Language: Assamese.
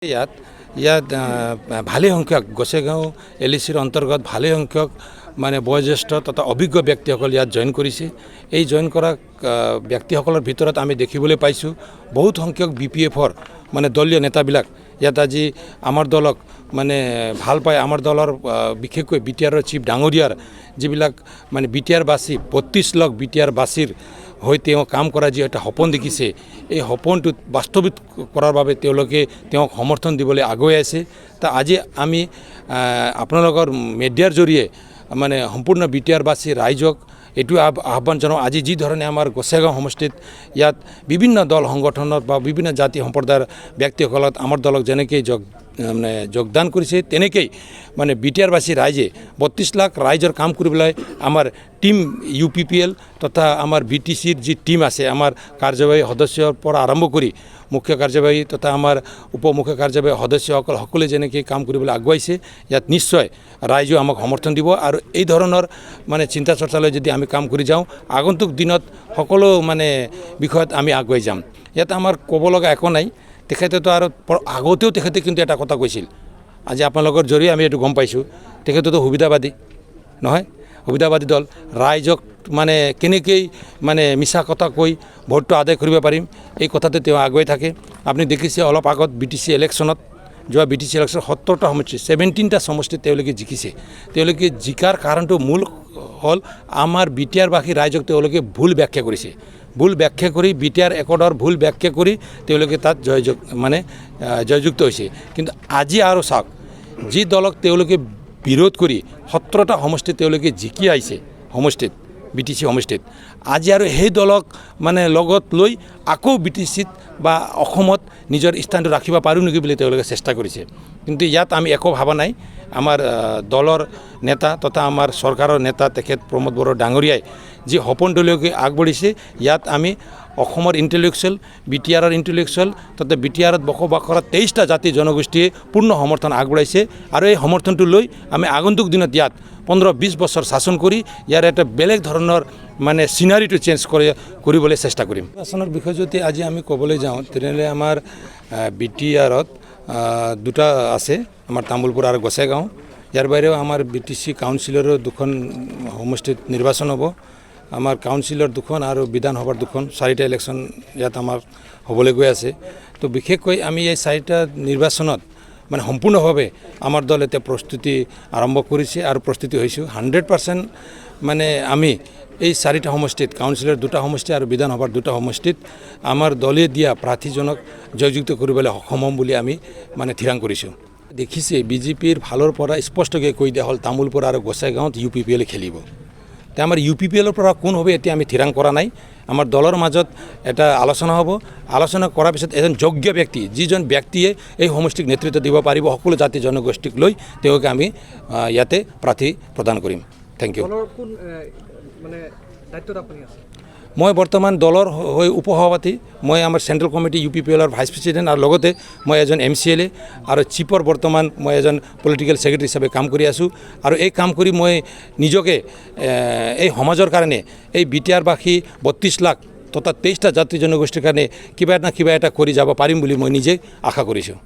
ইয়াত ভালে সংখ্যক গোসাইগাঁও LECৰ অন্তৰ্গত ভালে সংখ্যক মানে বয়োজ্যেষ্ঠ তথা অভিজ্ঞ ব্যক্তিসকল ইয়াত জইন কৰিছে। এই জইন কৰা ব্যক্তিসকলৰ ভিতৰত আমি দেখিবলৈ পাইছোঁ বহুত সংখ্যক BPFৰ মানে দলীয় নেতাবিলাক ইয়াত আজি আমাৰ দলক মানে ভাল পায়। আমাৰ দলৰ বিশেষকৈ BTRৰ চিফ ডাঙৰীয়াৰ যিবিলাক মানে BTR বাসী 32 লাখ BTR বাসীৰ হৈ তেওঁ কাম কৰা যি এটা সপোন দেখিছে, এই সপোনটো বাস্তৱিত কৰাৰ বাবে তেওঁলোকে তেওঁক সমৰ্থন দিবলৈ আগুৱাই আছে। তা আজি আমি আপোনালোকৰ মিডিয়াৰ জৰিয়ে মানে সম্পূৰ্ণ BTR বাসী ৰাইজক এইটো আহ্বান জনাওঁ, আজি যি ধৰণে আমাৰ গোসাইগাঁও সমষ্টিত ইয়াত বিভিন্ন দল সংগঠনত বা বিভিন্ন জাতি সম্প্ৰদায়ৰ ব্যক্তিসকলত আমাৰ দলক যেনেকৈ মানে যোগদান কৰিছে, তেনেকৈ মানে BTR বাসী ৰাইজে 32 লাখ ৰাইজৰ কাম কৰিবলৈ আমাৰ টিম UPPL তথা আমাৰ BTCৰ যি টিম আছে, আমাৰ কাৰ্যবাহী সদস্যৰ পৰা আৰম্ভ কৰি মুখ্য কাৰ্যবাহী তথা আমাৰ উপমুখ্য কাৰ্যবাহী সদস্যসকল সকলোৱে যেনেকৈ কাম কৰিবলৈ আগুৱাইছে, ইয়াত নিশ্চয় ৰাইজেও আমাক সমৰ্থন দিব। আৰু এই ধৰণৰ মানে চিন্তা চৰ্চালৈ যদি আমি কাম কৰি যাওঁ, আগন্তুক দিনত সকলো মানে বিষয়ত আমি আগুৱাই যাম। ইয়াত আমাৰ ক'ব লগা একো নাই। তেখেতেতো আৰু আগতেও তেখেতে কিন্তু এটা কথা কৈছিল, আজি আপোনালোকৰ জৰিয়ে আমি এইটো গম পাইছোঁ, তেখেতেতো সুবিধাবাদী নহয়, সুবিধাবাদী দল। ৰাইজক মানে কেনেকৈ মানে মিছা কথা কৈ ভোটটো আদায় কৰিব পাৰিম, এই কথাতে তেওঁ আগুৱাই থাকে। আপুনি দেখিছে অলপ আগত BTC ইলেকশ্যনত, যোৱা BTC ইলেকশ্যনত 17টা সমষ্টি 17টা সমষ্টিত তেওঁলোকে জিকিছে। তেওঁলোকে জিকাৰ কাৰণটো মূল হ'ল আমাৰ BTR বাসী ৰাইজক তেওঁলোকে ভুল ব্যাখ্যা কৰিছে। ভুল ব্যাখ্যা কৰি BTR একৰ্ডৰ ভুল ব্যাখ্যা কৰি তেওঁলোকে তাত জয়যুক্ত হৈছে। কিন্তু আজি আৰু চাওক, যি দলক তেওঁলোকে বিৰোধ কৰি 17টা সমষ্টিত তেওঁলোকে জিকি আহিছে সমষ্টিত, BTC সমষ্টিত, আজি আৰু সেই দলক মানে লগত লৈ আকৌ BTCত বা অসমত নিজৰ স্থানটো ৰাখিব পাৰোঁ নেকি বুলি তেওঁলোকে চেষ্টা কৰিছে। কিন্তু ইয়াত আমি একো ভাবা নাই। আমাৰ দলৰ নেতা তথা আমাৰ চৰকাৰৰ নেতা তেখেত প্ৰমোদ বড়ো ডাঙৰীয়াই যি সপোনটোলৈকে আগবাঢ়িছে, ইয়াত আমি অসমৰ ইণ্টেলেকচুৱেল, BTRৰ ইণ্টেলেকচুৱেল তথা BTRত বসবাস কৰা 23টা জাতি জনগোষ্ঠীয়ে পূৰ্ণ সমৰ্থন আগবঢ়াইছে। আৰু এই সমৰ্থনটো লৈ আমি আগন্তুক দিনত ইয়াত 15-20 বছৰ শাসন কৰি ইয়াৰ এটা বেলেগ ধৰণৰ মানে চিনাৰীটো চেঞ্জ কৰিবলৈ চেষ্টা কৰিম। নিৰ্বাচনৰ বিষয়ে যদি আজি আমি ক'বলৈ যাওঁ, তেনেহ'লে আমাৰ BTRত দুটা আছে, আমাৰ তামুলপুৰ আৰু গোসাইগাঁও। ইয়াৰ বাহিৰেও আমাৰ BTC কাউন্সিলৰো দুখন সমষ্টিত নিৰ্বাচন হ'ব। আমাৰ কাউন্সিলৰ দুখন আৰু বিধানসভাৰ দুখন, 4টা ইলেকশ্যন ইয়াত আমাৰ হ'বলৈ গৈ আছে। তো বিশেষকৈ আমি এই 4টা নিৰ্বাচনত মানে সম্পূৰ্ণভাৱে আমাৰ দল এতিয়া প্ৰস্তুতি আৰম্ভ কৰিছে আৰু প্ৰস্তুতি হৈছোঁ 100%। মানে আমি এই 4টা সমষ্টিত, কাউন্সিলৰ 2টা সমষ্টি আৰু বিধানসভাৰ 2টা সমষ্টিত আমাৰ দলে দিয়া প্ৰাৰ্থীজনক জয়যুক্ত কৰিবলৈ সক্ষম হ'ম বুলি আমি মানে থিৰাং কৰিছোঁ। দেখিছে BJPৰ ফালৰ পৰা স্পষ্টকৈ কৈ দিয়া হ'ল তামুলপুৰ আৰু গোসাইগাঁৱত UPPL খেলিব। এতিয়া আমাৰ UPPLৰ পৰা কোন হ'ব এতিয়া আমি থিৰাং কৰা নাই। আমাৰ দলৰ মাজত এটা আলোচনা হ'ব। আলোচনা কৰাৰ পিছত এজন যোগ্য ব্যক্তি, যিজন ব্যক্তিয়ে এই সমষ্টিক নেতৃত্ব দিব পাৰিব, সকলো জাতি জনগোষ্ঠীক লৈ তেওঁকে আমি ইয়াতে প্ৰাৰ্থী প্ৰদান কৰিম। Thank you. মই বৰ্তমান দলৰ হৈ উপসভাপতি, মই আমাৰ চেণ্ট্ৰেল কমিটি UPPLৰ ভাইচ প্ৰেছিডেণ্ট, আৰু লগতে মই এজন MCLA আৰু চিফৰ বৰ্তমান মই এজন পলিটিকেল ছেক্ৰেটাৰী হিচাপে কাম কৰি আছোঁ। আৰু এই কাম কৰি মই নিজকে এই সমাজৰ কাৰণে, এই BTR বাসী 32 লাখ তথা 23টা জাতি জনগোষ্ঠীৰ কাৰণে কিবা এটা কৰি যাব পাৰিম বুলি মই নিজে আশা কৰিছোঁ।